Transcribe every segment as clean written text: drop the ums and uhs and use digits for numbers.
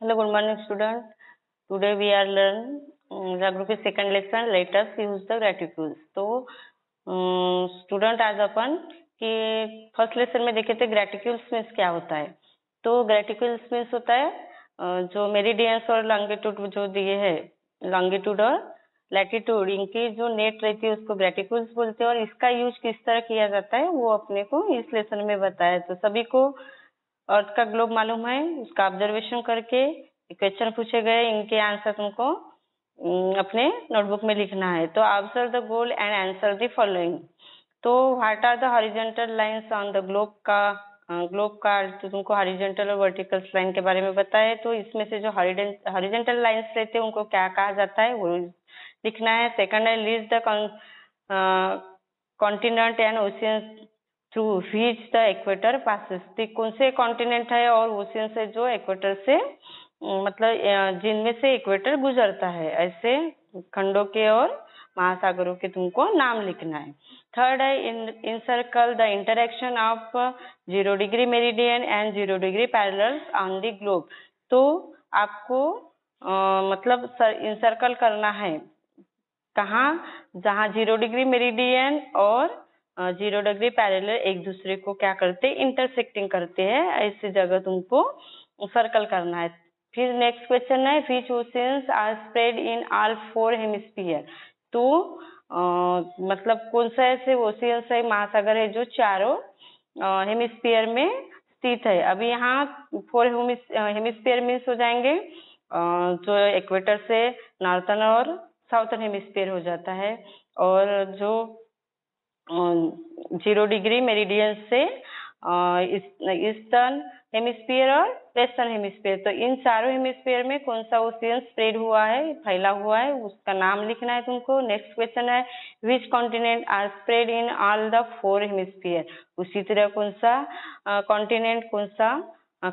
Hello, good morning, student. Today we are learn geography second lesson. Let us use the graticules. तो student आज अपन कि first lesson में देखे थे ग्रेटिक्यूल्स means क्या होता है। तो ग्रेटिक्यूल्स मीन्स होता है जो मेरिडियंस और लॉन्गिट्यूड जो दिए है, लॉन्गिट्यूड और लैटिट्यूड, इनकी जो नेट रहती है उसको ग्रेटिक्यूल्स बोलते हैं और इसका यूज किस तरह किया जाता है वो अपने को इस लेसन में बताया। तो सभी को अर्थ का ग्लोब मालूम है, उसका ऑब्जर्वेशन करके क्वेश्चन पूछे गए, इनके आंसर तुमको अपने नोटबुक में लिखना है। तो observe the goal and answer the following. तो what are the horizontal lines on the globe का तो तुमको हॉरिजॉन्टल और वर्टिकल लाइन के बारे में बताया। तो इसमें से जो हॉरिजॉन्टल लाइंस रहते हैं उनको क्या कहा जाता है वो लिखना है। सेकंड है list the continent and ocean through which the equator passes. कौन से कॉन्टिनेंट है और ओशियन से जो इक्वेटर से मतलब जिनमें से इक्वेटर गुजरता है, ऐसे खंडों के और महासागरों के तुमको नाम लिखना है। थर्ड है encircle the intersection of 0 degree meridian and 0 degree parallel on the globe. तो आपको मतलब इंसर्कल करना है कहाँ, जहाँ 0 डिग्री मेरिडियन और 0 डिग्री पैरेलल एक दूसरे को क्या करते हैं, इंटरसेक्टिंग करते हैं, ऐसी जगह तुमको सर्कल करना है। फिर नेक्स्ट क्वेश्चन है which oceans are spread in all 4 hemisphere. तो मतलब कौन सा ऐसे ओशियंस है, महासागर है जो चारों हेमिस्फीयर में स्थित है। अभी यहाँ 4 हेमिस्फीयर मीन्स हो जाएंगे जो इक्वेटर से नॉर्थर्न और साउथर्न हेमिस्फीयर हो जाता है, और जो 0 डिग्री मेरिडियन से ईस्टर्न हेमिस्फीयर और वेस्टर्न हेमिस्फीयर। तो इन चारों हेमिस्फीयर में कौन सा ओशियन स्प्रेड हुआ है, फैला हुआ है, उसका नाम लिखना है तुमको। नेक्स्ट क्वेश्चन है which continent are spread in all the 4 hemisphere. उसी तरह कौन सा कॉन्टिनेंट, कौन सा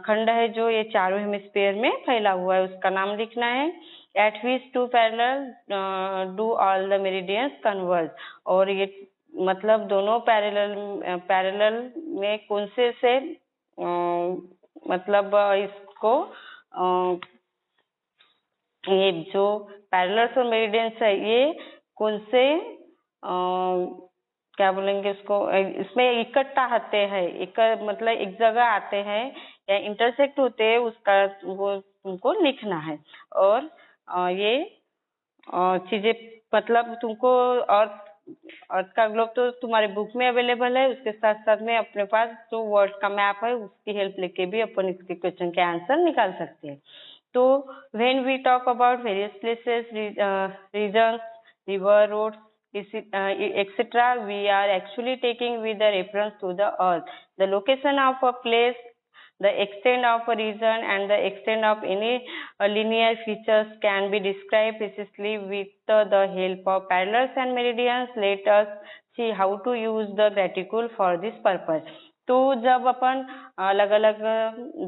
खंड है जो ये चारों हेमिस्फीयर में फैला हुआ है, उसका नाम लिखना है। Eight which 2 parallel do all the meridians converge. और ये मतलब दोनों पैरेलल में कौन से मतलब इसको ये जो पैरेलल्स और मेरिडियंस है ये कौन से क्या बोलेंगे उसको, इसमें इकट्ठा आते हैं, एक मतलब एक जगह आते हैं या इंटरसेक्ट होते हैं, उसका वो तुमको लिखना है। और ये चीजें मतलब तुमको अर्थ का ग्लोब तो तुम्हारे बुक में अवेलेबल है, उसके साथ साथ में अपने पास जो वर्ड का मैप है उसकी हेल्प लेके भी अपन इसके क्वेश्चन के आंसर निकाल सकते हैं। तो when we talk about various places, regions, river, roads etc., we are actually taking with the reference to the earth. The location of a place, the extent of a region and the extent of any linear features can be described precisely with the help of parallels and meridians. Let us see how to use the graticule for this purpose. तो जब अपन अलग अलग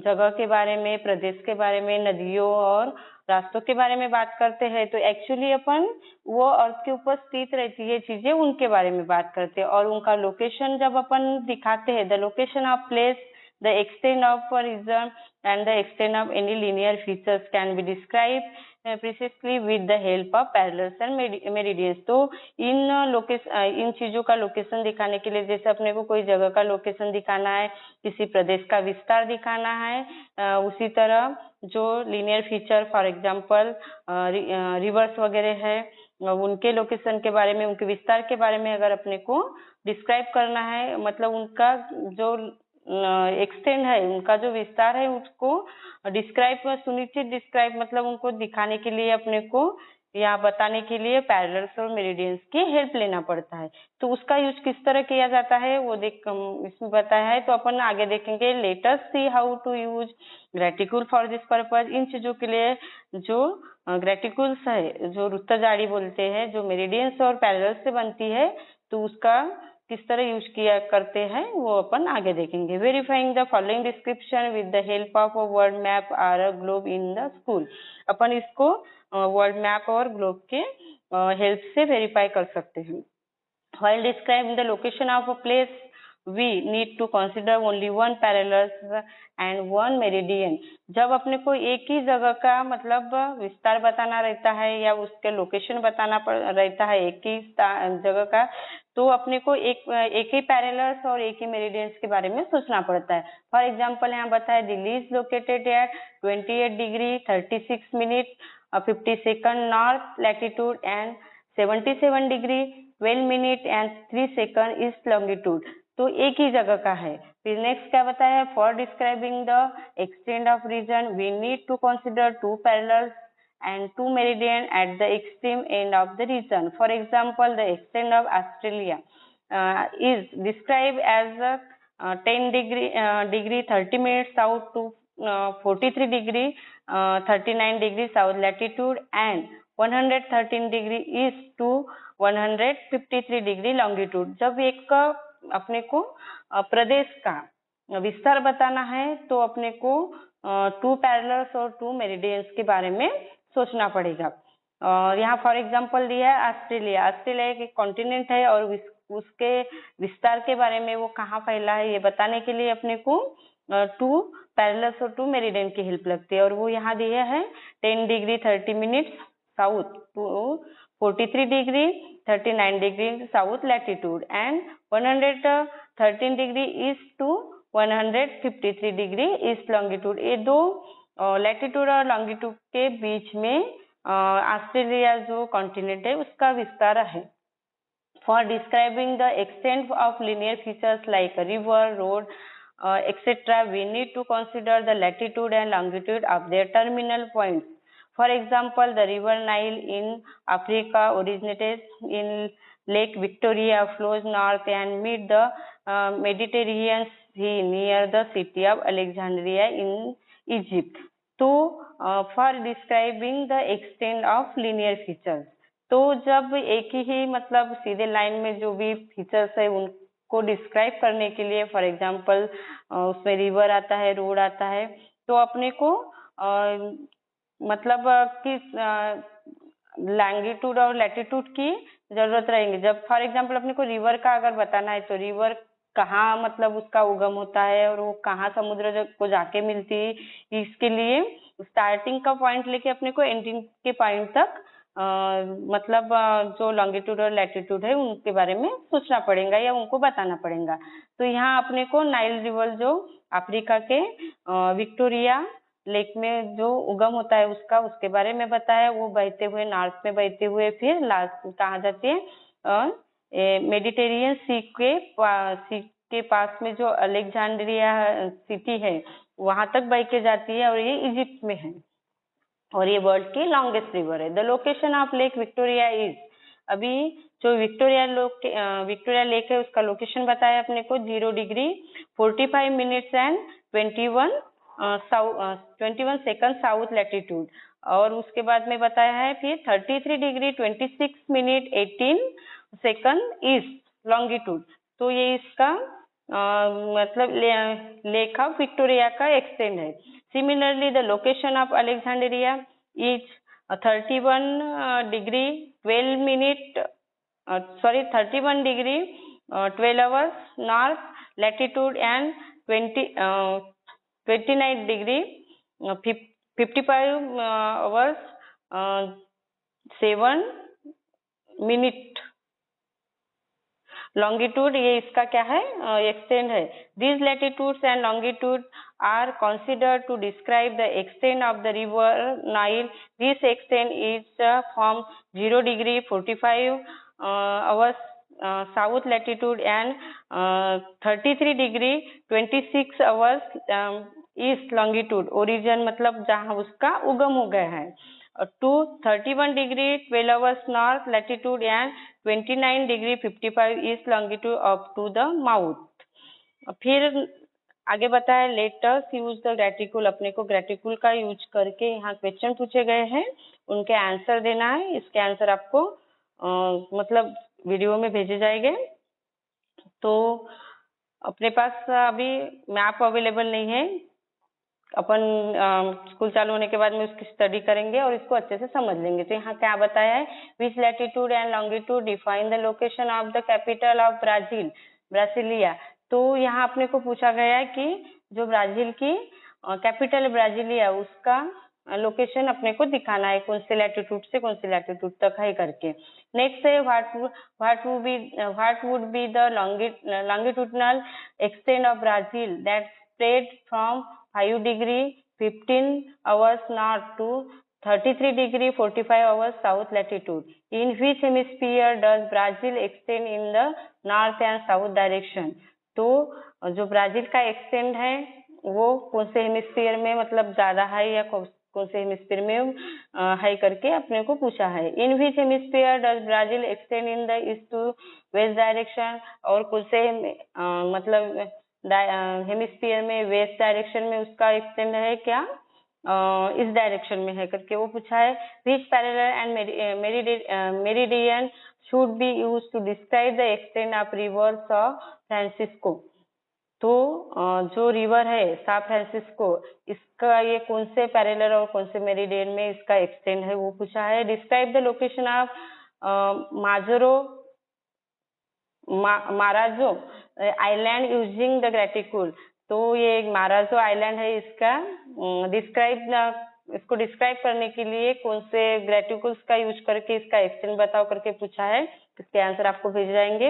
जगह के बारे में, प्रदेश के बारे में, नदियों और रास्तों के बारे में बात करते हैं तो एक्चुअली अपन वो अर्थ के ऊपर स्थित रहती है चीजें, उनके बारे में बात करते हैं। और उनका लोकेशन जब अपन दिखाते हैं, the location of place, the extent of a region and the extent of any linear features can be described precisely with the help of parallels and meridians. तो इन चीजों का लोकेशन दिखाने के लिए, जैसे अपने को कोई जगह का लोकेशन दिखाना है, किसी प्रदेश का विस्तार दिखाना है, उसी तरह जो linear feature for example reverse वगैरह है, उनके लोकेशन के बारे में, उनके विस्तार के बारे में अगर अपने को डिस्क्राइब करना है, मतलब उनका जो एक्सटेंड है, उनका जो विस्तार है उसको डिस्क्राइब, सुनिश्चित डिस्क्राइब मतलब उनको दिखाने के लिए अपने को या बताने के लिए पैरेलल्स और मेरिडियंस की हेल्प लेना पड़ता है। तो उसका यूज किस तरह किया जाता है वो इसमें बताया है, तो अपन आगे देखेंगे। Let us see how to use graticule for this purpose. इन चीजों के लिए जो ग्रेटिक्यूल्स है, जो रुत्तजाड़ी बोलते हैं, जो मेरिडियंस और पैरेलल्स से बनती है, तो उसका किस तरह यूज किया करते हैं वो अपन आगे देखेंगे। Verifying the following description with the help of a world map और a globe in the school. अपन इसको वर्ल्ड मैप और ग्लोब के हेल्प से वेरीफाई कर सकते हैं। While describing the location of a place, we need to consider only one parallel and one meridian. जब अपने को एक ही जगह का मतलब विस्तार बताना रहता है या उसके लोकेशन बताना रहता है एक ही जगह का, तो अपने को एक ही पैरेलल्स और एक ही मेरिडियंस के बारे में सोचना पड़ता है. फॉर एग्जांपल यहाँ बताया Delhi is located at 28 degree 36 minute 50 second north latitude and 77 degree 12 minute and 3 second east longitude. तो एक ही जगह का है. फिर नेक्स्ट क्या बताया, for describing the extent of region we need to consider two parallels and two meridian at the extreme end of the region. For example, the extent of Australia is described as 10 degree 30 minutes south to 43 degree 39 degree south latitude and 113 degree east to 153 degree longitude. जब एक अपने को प्रदेश का विस्तार बताना है तो अपने को टू पैरेलल्स और टू मेरिडियंस के बारे में सोचना पड़ेगा. और यहाँ फॉर एग्जांपल दिया है ऑस्ट्रेलिया. ऑस्ट्रेलिया एक कॉन्टिनेंट है और उसके विस्तार के बारे में वो कहाँ फैला है ये बताने के लिए अपने को टू पैरेलल्स और टू मेरिडियन की हेल्प लगती है. और वो यहाँ दिया है 10 degree 30 minute south to 43 degree 39 degree south latitude and 113 degree east to 153 degree east longitude. ये दो लैटिट्यूड और लॉन्गिट्यूड के बीच में ऑस्ट्रेलिया जो कॉन्टिनेंट है उसका विस्तार है. For describing the extent of linear features like river road etcetera we need to consider the latitude and longitude of their terminal points. For example the river Nile in Africa originated in lake Victoria flows north and meet the Mediterranean sea near the city of Alexandria in Egypt. तो for describing the extent of linear features, तो जब एक ही मतलब सीधे line में जो भी features है उनको डिस्क्राइब करने के लिए फॉर एग्जांपल उसमें रिवर आता है रोड आता है तो अपने को मतलब किस लैंगिट्यूड और लैटिट्यूड की जरूरत रहेगी. जब फॉर एग्जांपल अपने को रिवर का अगर बताना है तो रिवर कहाँ मतलब उसका उगम होता है और वो कहाँ समुद्र को जाके मिलती है, इसके लिए स्टार्टिंग का पॉइंट लेके अपने को एंडिंग के पॉइंट तक मतलब जो लॉन्गिट्यूड और लैटिट्यूड है उनके बारे में सोचना पड़ेगा या उनको बताना पड़ेगा. तो यहाँ अपने को नाइल रिवर जो अफ्रीका के विक्टोरिया लेक में जो उगम होता है उसके बारे में बताया. वो बहते हुए नॉर्थ में बहते हुए फिर लास्ट कहाँ जाती है मेडिटेरियन सी के पास में जो अलेक्जेंड्रिया सिटी है वहां तक बह के जाती है और ये इजिप्ट में है और ये वर्ल्ड की लॉन्गेस्ट रिवर है. The location of lake Victoria is, अभी जो विक्टोरिया लेक है उसका लोकेशन बताया अपने को 0 degree 45 minutes and 21 second south latitude. और उसके बाद में बताया है फिर 33 degree 26 minute 18 second east longitude. तो ये इसका मतलब लेक ऑफ विक्टोरिया का एक्सटेंड है. Similarly the location of Alexandria is 31 degree 12 minute 31 degree 12 hours north latitude and 29 degree 55 hours 7 minute longitude. ये इसका क्या है एक्सटेंड है. These latitudes and longitude are considered to describe the extent of the river Nile. This extent is from 0 degree 45 hours south latitude and 33 degree 26 hours east longitude. origin मतलब जहाँ उसका उगम हो गया है to 31 degree 12 hours north latitude and 29 degree 55 east longitude up to the mouth. फिर आगे बताया let us use the ग्रेटिकुल. अपने को ग्रेटिकुल का यूज करके यहाँ क्वेश्चन पूछे गए हैं उनके आंसर देना है. इसके आंसर आपको मतलब वीडियो में भेजे जाएंगे. तो अपने पास अभी मैप अवेलेबल नहीं है. अपन स्कूल चालू होने के बाद में उसकी स्टडी करेंगे और इसको अच्छे से समझ लेंगे. तो यहाँ क्या बताया है, which latitude and longitude define the location of the capital of Brasilia. तो यहाँ अपने को पूछा गया है कि जो ब्राजील की कैपिटल ब्राजीलिया उसका लोकेशन अपने को दिखाना है, कौन से लैटिट्यूड से कौन से लैटिट्यूड तक है करके। नेक्स्ट है what would be the longitudinal extent of Brazil that spread from 5 degree 15 hours north to 33 degree 45 hours south latitude. In which hemisphere does Brazil extend in the north and south direction. तो जो Brazil का extend है वो कौन से hemisphere में मतलब ज्यादा है या कौन से हेमिस्फीयर में है करके अपने को पूछा है। In which hemisphere does Brazil extend in the east to west direction. और कौन से मतलब हेमिस्फीयर में वेस्ट डायरेक्शन में उसका एक्सटेंड है क्या, इस डायरेक्शन में है करके वो पूछा है। Which parallel and meridian should be used to describe the extent of river San Francisco। तो जो रिवर है सा फ्रांसिस्को इसका ये कौन से पैरेलल और कौन से मेरिडियन में इसका एक्सटेंड है वो पूछा है। Describe the location of Marajo island using the graticule. तो ये माराजो आइलैंड है, इसका इसको डिस्क्राइब करने के लिए कौन से ग्रेटिट्यूड्स का यूज करके इसका एक्सटेंड बताओ करके पूछा है। इसके आंसर आपको भेज जाएंगे।